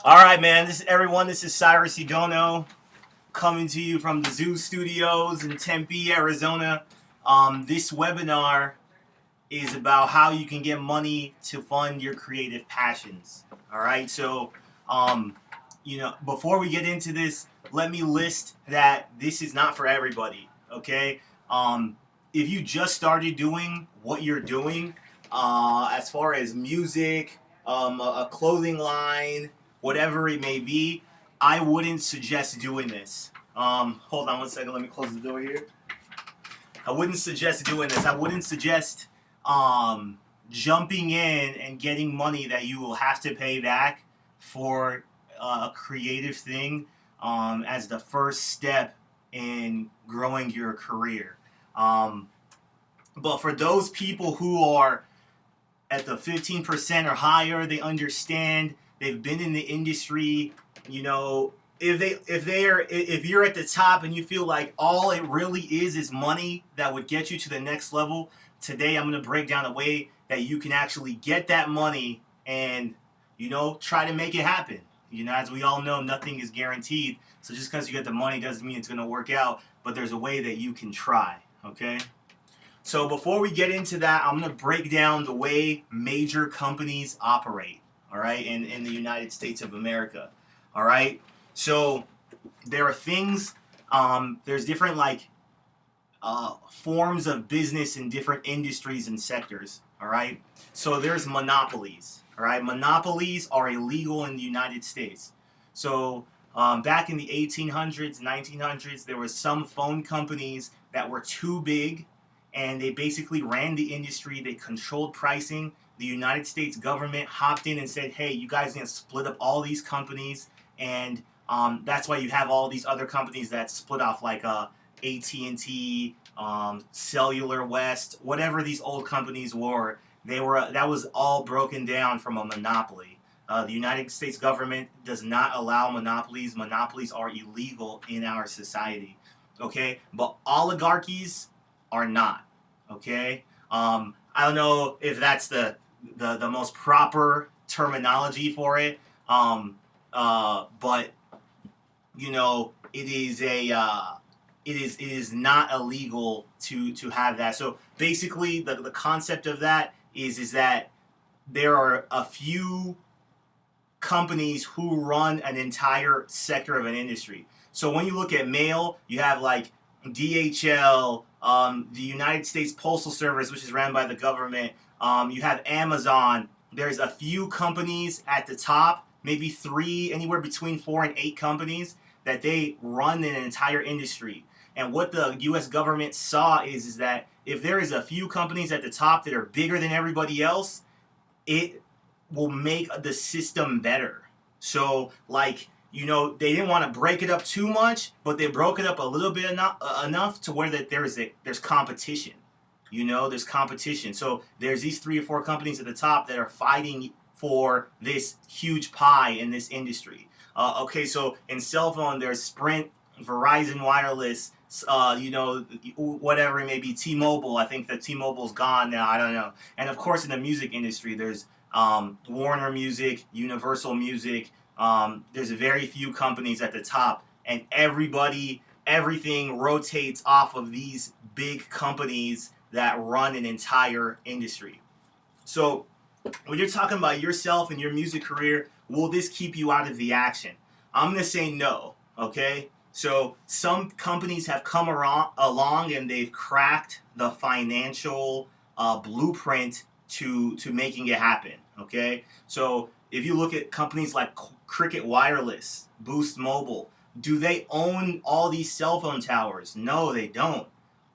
All right, man. This is everyone. This is Cyrus Idono coming to you from the Zoo Studios in Tempe, Arizona. This webinar is about how you can get money to fund your creative passions. All right. So, um, before we get into this, let me list that this is not for everybody. Okay. If you just started doing what you're doing, as far as music, a clothing line, whatever it may be, I wouldn't suggest doing this. Hold on one second. Let me close the door here. I wouldn't suggest doing this. I wouldn't suggest um, jumping in and getting money that you will have to pay back for a creative thing as the first step in growing your career. Um, but for those people who are at the 15% or higher, they understand, they've been in the industry, you know, if you're at the top and you feel like all it really is money that would get you to the next level, today I'm going to break down a way that you can actually get that money and try to make it happen. As we all know, nothing is guaranteed. So just because you get the money doesn't mean it's going to work out, but there's a way that you can try, okay? So before we get into that, I'm going to break down the way major companies operate, all right, in the United States of America, all right? So there are things, there's different forms of business in different industries and sectors, all right? So there's monopolies, all right? Monopolies are illegal in the United States. So back in the 1800s, 1900s, there were some phone companies that were too big and they basically ran the industry. They controlled pricing. The United States government hopped in and said, hey, you guys need to split up all these companies. And that's why you have all these other companies that split off like AT&T, Cellular West, whatever these old companies were. That was all broken down from a monopoly. The United States government does not allow monopolies. Monopolies are illegal in our society. Okay, but oligarchies are not. Okay, I don't know if that's the most proper terminology for it. But it is not illegal to have that. So basically, the concept of that is that there are a few companies who run an entire sector of an industry. So when you look at mail, you have like DHL, the United States Postal Service, which is ran by the government. You have Amazon. There's a few companies at the top, maybe three, anywhere between 4 and 8 companies that they run an entire industry. And what the U.S. government saw is that if there is a few companies at the top that are bigger than everybody else, it will make the system better. So, they didn't want to break it up too much, but they broke it up a little bit enough to where that there's competition. There's competition. So there's these 3 or 4 companies at the top that are fighting for this huge pie in this industry. Okay, so in cell phone, there's Sprint, Verizon Wireless, whatever it may be, T-Mobile. I think that T-Mobile's gone now. I don't know. And of course, in the music industry, there's Warner Music, Universal Music. There's very few companies at the top, and everything rotates off of these big companies that run an entire industry. So when you're talking about yourself and your music career, will this keep you out of the action? I'm going to say no, okay? So some companies have come along and they've cracked the financial blueprint to making it happen, okay? So if you look at companies like Cricket Wireless, Boost Mobile, do they own all these cell phone towers? No, they don't.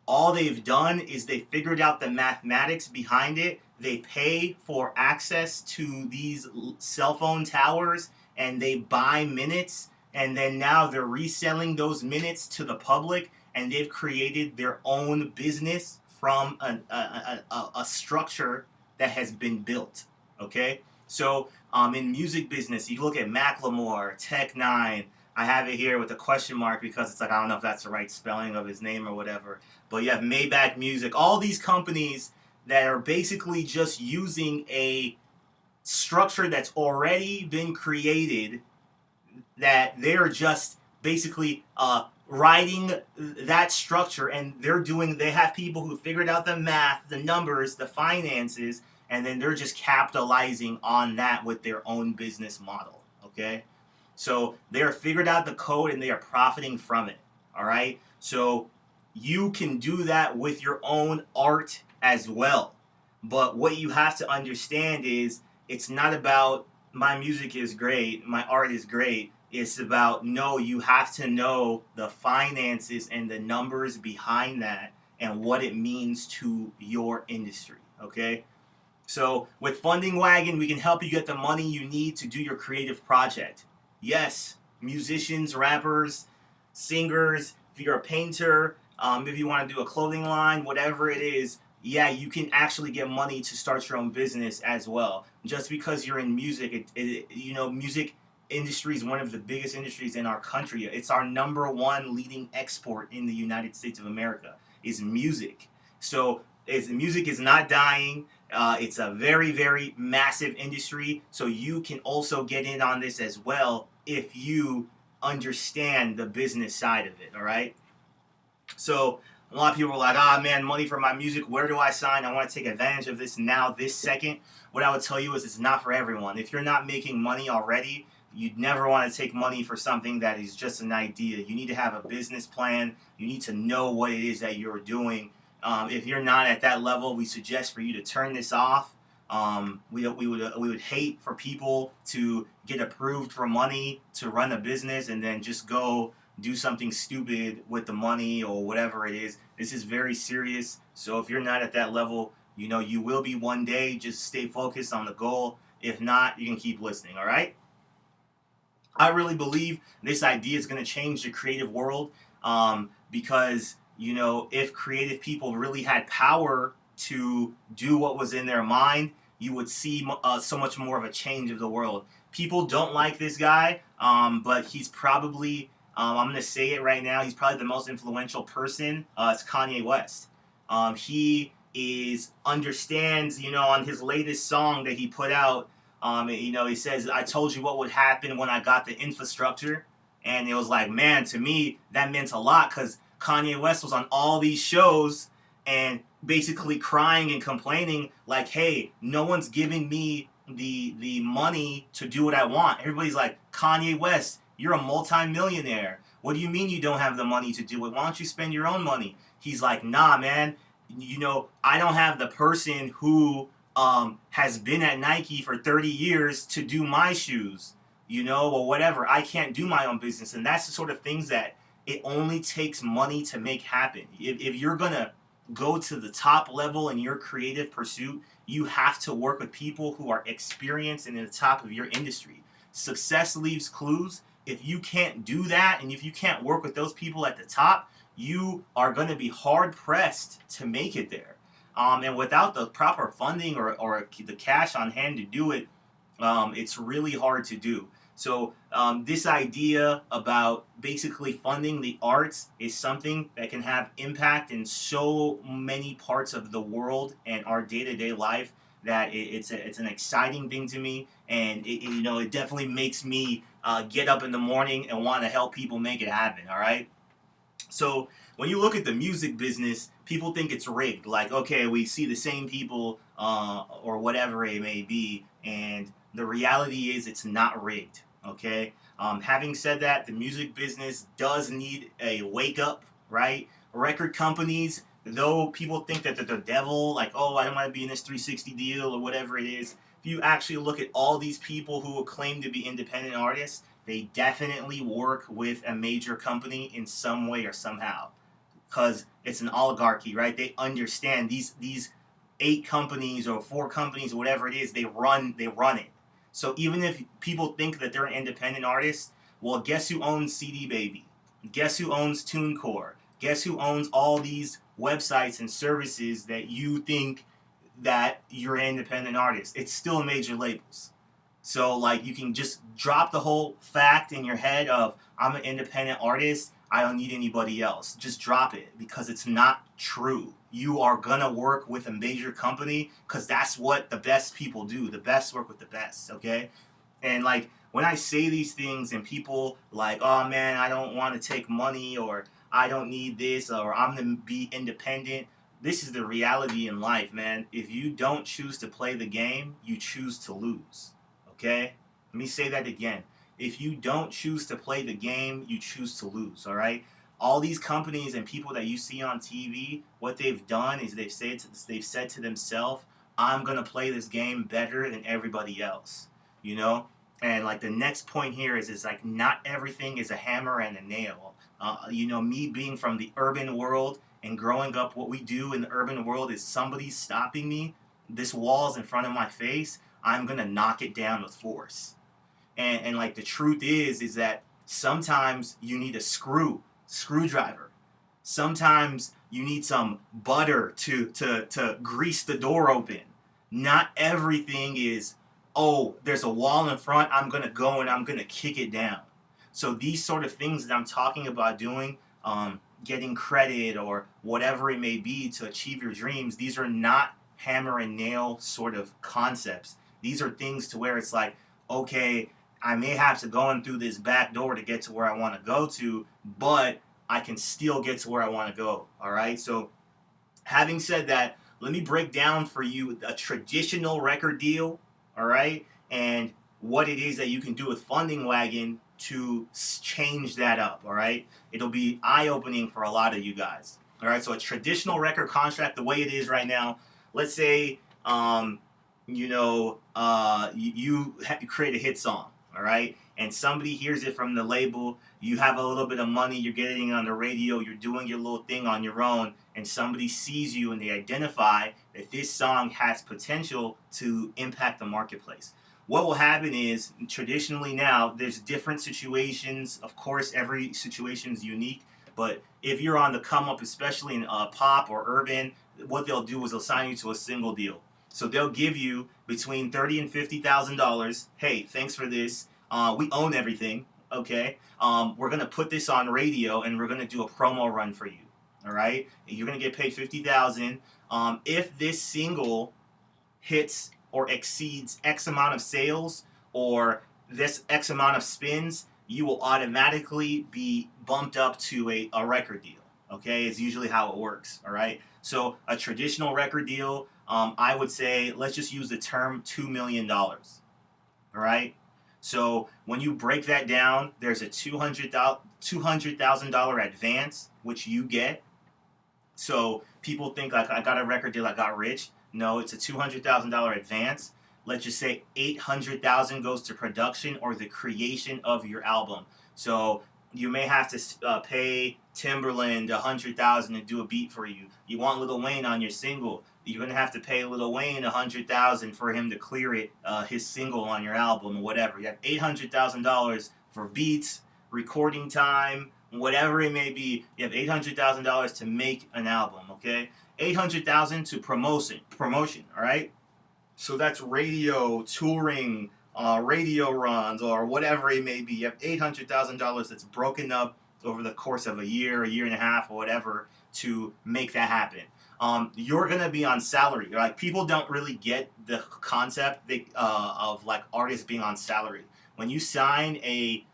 All they've done is they figured out the mathematics behind it. They pay for access to these cell phone towers and they buy minutes, and then now they're reselling those minutes to the public, and they've created their own business from a structure that has been built. Okay? So in music business, you look at Macklemore, Tech Nine. I have it here with a question mark because it's like, I don't know if that's the right spelling of his name or whatever. But you have Maybach Music. All these companies that are basically just using a structure that's already been created that they're just basically writing that structure, and they have people who figured out the math, the numbers, the finances, and then they're just capitalizing on that with their own business model. Okay, so they're figured out the code and they are profiting from it. All right, so you can do that with your own art as well. But what you have to understand is it's not about my music is great, my art is great. It's about, no, you have to know the finances and the numbers behind that and what it means to your industry. Okay? So with Funding Wagon, we can help you get the money you need to do your creative project. Yes, musicians, rappers, singers, if you're a painter, if you want to do a clothing line, whatever it is, yeah, you can actually get money to start your own business as well. Just because you're in music, music industry is one of the biggest industries in our country. It's our number one leading export in the United States of America is music. So music is not dying. It's a very, very massive industry. So you can also get in on this as well if you understand the business side of it. All right. So a lot of people are like, ah, man, money for my music. Where do I sign? I want to take advantage of this now, this second. What I would tell you is it's not for everyone. If you're not making money already, you'd never want to take money for something that is just an idea. You need to have a business plan. You need to know what it is that you're doing. If you're not at that level, we suggest for you to turn this off. We would hate for people to get approved for money to run a business and then just go do something stupid with the money or whatever it is. This is very serious. So if you're not at that level, you will be one day. Just stay focused on the goal. If not, you can keep listening. All right. I really believe this idea is going to change the creative world, because if creative people really had power to do what was in their mind, you would see so much more of a change of the world. People don't like this guy, but he's probably, I'm going to say it right now, he's probably the most influential person. It's Kanye West. He understands, on his latest song that he put out, he says, I told you what would happen when I got the infrastructure. And it was like, man, to me, that meant a lot because Kanye West was on all these shows and basically crying and complaining like, hey, no one's giving me the money to do what I want. Everybody's like, Kanye West, you're a multi-millionaire. What do you mean you don't have the money to do it? Why don't you spend your own money? He's like, nah, man, I don't have the person who has been at Nike for 30 years to do my shoes, or whatever. I can't do my own business. And that's the sort of things that it only takes money to make happen. If you're going to go to the top level in your creative pursuit, you have to work with people who are experienced and in the top of your industry. Success leaves clues. If you can't do that, and if you can't work with those people at the top, you are going to be hard pressed to make it there. And without the proper funding or the cash on hand to do it, it's really hard to do. So this idea about basically funding the arts is something that can have impact in so many parts of the world and our day-to-day life that it's an exciting thing to me, and it definitely makes me get up in the morning and want to help people make it happen. All right. So when you look at the music business, people think it's rigged. Like, okay, we see the same people or whatever it may be, and the reality is it's not rigged. Okay. Having said that, the music business does need a wake up, right? Record companies, though people think that they're the devil, like, oh, I don't want to be in this 360 deal or whatever it is. If you actually look at all these people who claim to be independent artists, they definitely work with a major company in some way or somehow, because it's an oligarchy, right? They understand these 8 companies or 4 companies or whatever it is, they run it. So even if people think that they're an independent artist, well, guess who owns CD Baby? Guess who owns TuneCore? Guess who owns all these websites and services that you think that you're an independent artist? It's still major labels. So, like, you can just drop the whole fact in your head of, I'm an independent artist, I don't need anybody else. Just drop it, because it's not true. You are going to work with a major company because that's what the best people do. The best work with the best, okay? And, like, when I say these things and people like, oh man, I don't want to take money, or I don't need this, or I'm going to be independent. This is the reality in life, man. If you don't choose to play the game, you choose to lose. Okay? Let me say that again. If you don't choose to play the game, you choose to lose, all right? All these companies and people that you see on TV, what they've done is they've said to themselves, I'm going to play this game better than everybody else, you know? And like the next point here is like not everything is a hammer and a nail. Me being from the urban world and growing up, what we do in the urban world is somebody's stopping me. This wall's in front of my face. I'm going to knock it down with force. And like the truth is that sometimes you need a screwdriver. Sometimes you need some butter to grease the door open. Not everything is, oh, there's a wall in front, I'm going to go and I'm going to kick it down. So these sort of things that I'm talking about doing, getting credit or whatever it may be to achieve your dreams, these are not hammer and nail sort of concepts. These are things to where it's like, okay, I may have to go in through this back door to get to where I want to go to, but I can still get to where I want to go. All right. So having said that, let me break down for you a traditional record deal. All right. And what it is that you can do with Funding Wagon to change that up. All right. It'll be eye-opening for a lot of you guys. All right. So a traditional record contract, the way it is right now, let's say, you create a hit song. All right, and somebody hears it from the label, you have a little bit of money, you're getting on the radio, you're doing your little thing on your own, and somebody sees you and they identify that this song has potential to impact the marketplace. What will happen is, traditionally now, there's different situations. Of course, every situation is unique, but if you're on the come up, especially in pop or urban, what they'll do is they'll sign you to a single deal. So they'll give you between $30,000 and $50,000. Hey, thanks for this. We own everything. Okay. We're gonna put this on radio and we're gonna do a promo run for you. All right. You're gonna get paid $50,000. If this single hits or exceeds X amount of sales or this X amount of spins, you will automatically be bumped up to a record deal. Okay, is usually how it works. All right. So a traditional record deal. I would say, let's just use the term $2 million. All right. So when you break that down, there's a $200,000 advance, which you get. So people think like I got a record deal, I got rich. No, it's a $200,000 advance. Let's just say $800,000 goes to production or the creation of your album. So you may have to pay Timberland $100,000 to do a beat for you. You want Lil Wayne on your single. You're gonna have to pay Lil Wayne $100,000 for him to clear it, his single on your album or whatever. You have $800,000 for beats, recording time, whatever it may be. You have $800,000 to make an album. Okay, $800,000 to promotion. All right. So that's radio, touring, radio runs, or whatever it may be. You have $800,000 that's broken up over the course of a year and a half, or whatever, to make that happen. You're gonna be on salary. Like, people don't really get the concept of like artists being on salary. When you sign a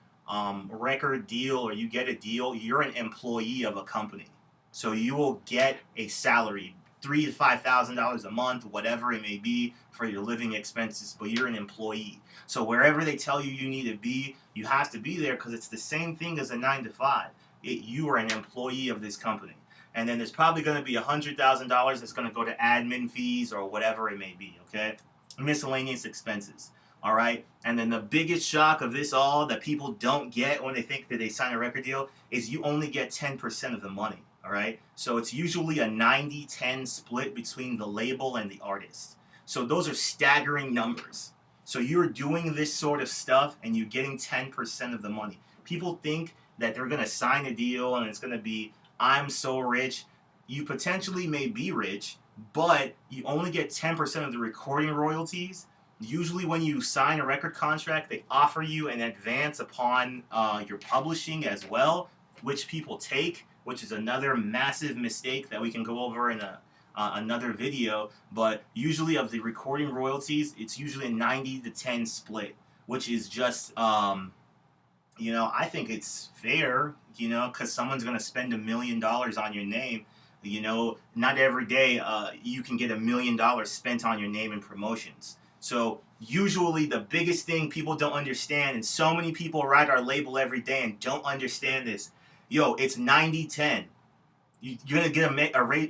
record deal or you get a deal, you're an employee of a company, so you will get a salary. $3,000 to $5,000 a month, whatever it may be, for your living expenses, but you're an employee. So wherever they tell you need to be, you have to be there, because it's the same thing as a 9 to 5. You are an employee of this company. And then there's probably going to be $100,000 that's going to go to admin fees or whatever it may be, okay? Miscellaneous expenses, all right? And then the biggest shock of this all that people don't get when they think that they sign a record deal is you only get 10% of the money. All right, so it's usually a 90-10 split between the label and the artist. So those are staggering numbers. So you're doing this sort of stuff and you're getting 10% of the money. People think that they're going to sign a deal and it's going to be, I'm so rich. You potentially may be rich, but you only get 10% of the recording royalties. Usually when you sign a record contract, they offer you an advance upon your publishing as well, which people take, which is another massive mistake that we can go over in another video. But usually of the recording royalties, it's usually a 90-10 split, which is just, I think it's fair, because someone's going to spend $1 million on your name. Not every day you can get $1 million spent on your name in promotions. So usually the biggest thing people don't understand, and so many people write our label every day and don't understand this, it's 90-10. You're going to get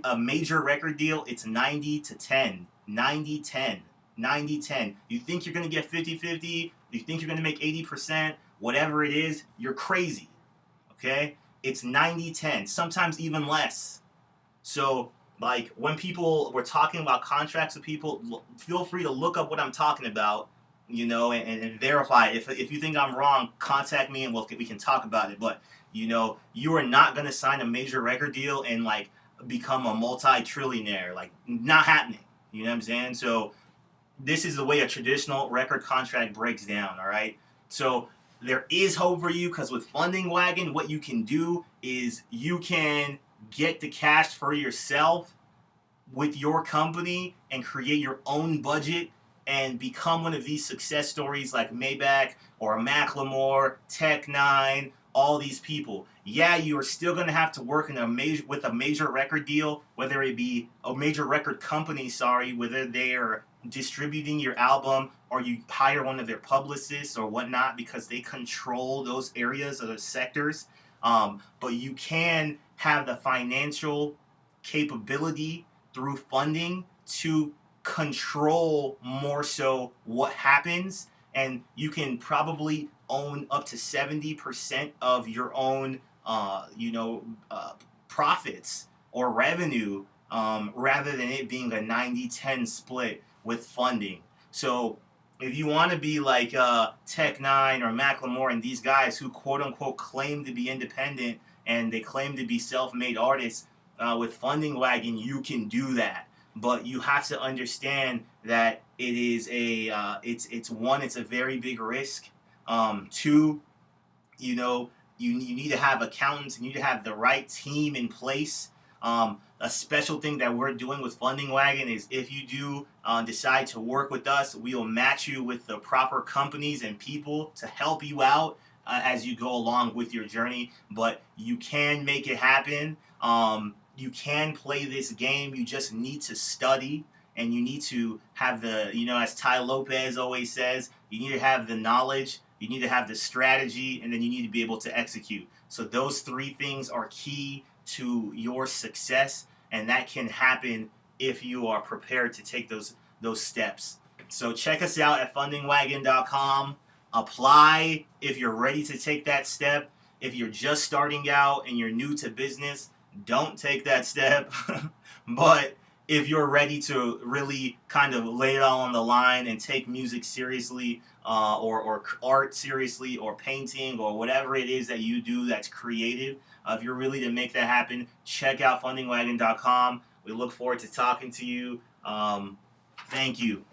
a major record deal, it's 90-10. 90-10. 90-10. You think you're going to get 50-50, you think you're going to make 80%, whatever it is, you're crazy. Okay? It's 90-10, sometimes even less. So, like, when people were talking about contracts with people, feel free to look up what I'm talking about, and verify. If you think I'm wrong, contact me and we can talk about it. But, you are not going to sign a major record deal and, like, become a multi-trillionaire. Like, not happening. You know what I'm saying? So, this is the way a traditional record contract breaks down, all right? So, there is hope for you, because with Funding Wagon, what you can do is you can get the cash for yourself with your company and create your own budget and become one of these success stories like Maybach or Macklemore, Tech-9, all these people. Yeah, you are still going to have to work with a major record deal, whether it be a major record company, whether they are distributing your album or you hire one of their publicists or whatnot, because they control those areas or those sectors. But you can have the financial capability through funding to control more so what happens, and you can probably own up to 70% of your own profits or revenue, rather than it being a 90-10 split with funding. So if you want to be like Tech-9 or Macklemore and these guys who quote unquote claim to be independent and they claim to be self-made artists, with Funding Wagon, you can do that. But you have to understand that it is it's a very big risk. Two, you need to have accountants, you need to have the right team in place. A special thing that we're doing with Funding Wagon is if you do decide to work with us, we will match you with the proper companies and people to help you out as you go along with your journey. But you can make it happen. You can play this game. You just need to study, and you need to have as Ty Lopez always says, you need to have the knowledge, you need to have the strategy, and then you need to be able to execute. So those three things are key to your success, and that can happen if you are prepared to take those steps. So check us out at fundingwagon.com. Apply if you're ready to take that step. If you're just starting out and you're new to business, don't take that step. But if you're ready to really kind of lay it all on the line and take music seriously, or art seriously, or painting, or whatever it is that you do that's creative, if you're really to make that happen, check out fundingwagon.com. We look forward to talking to you. Thank you.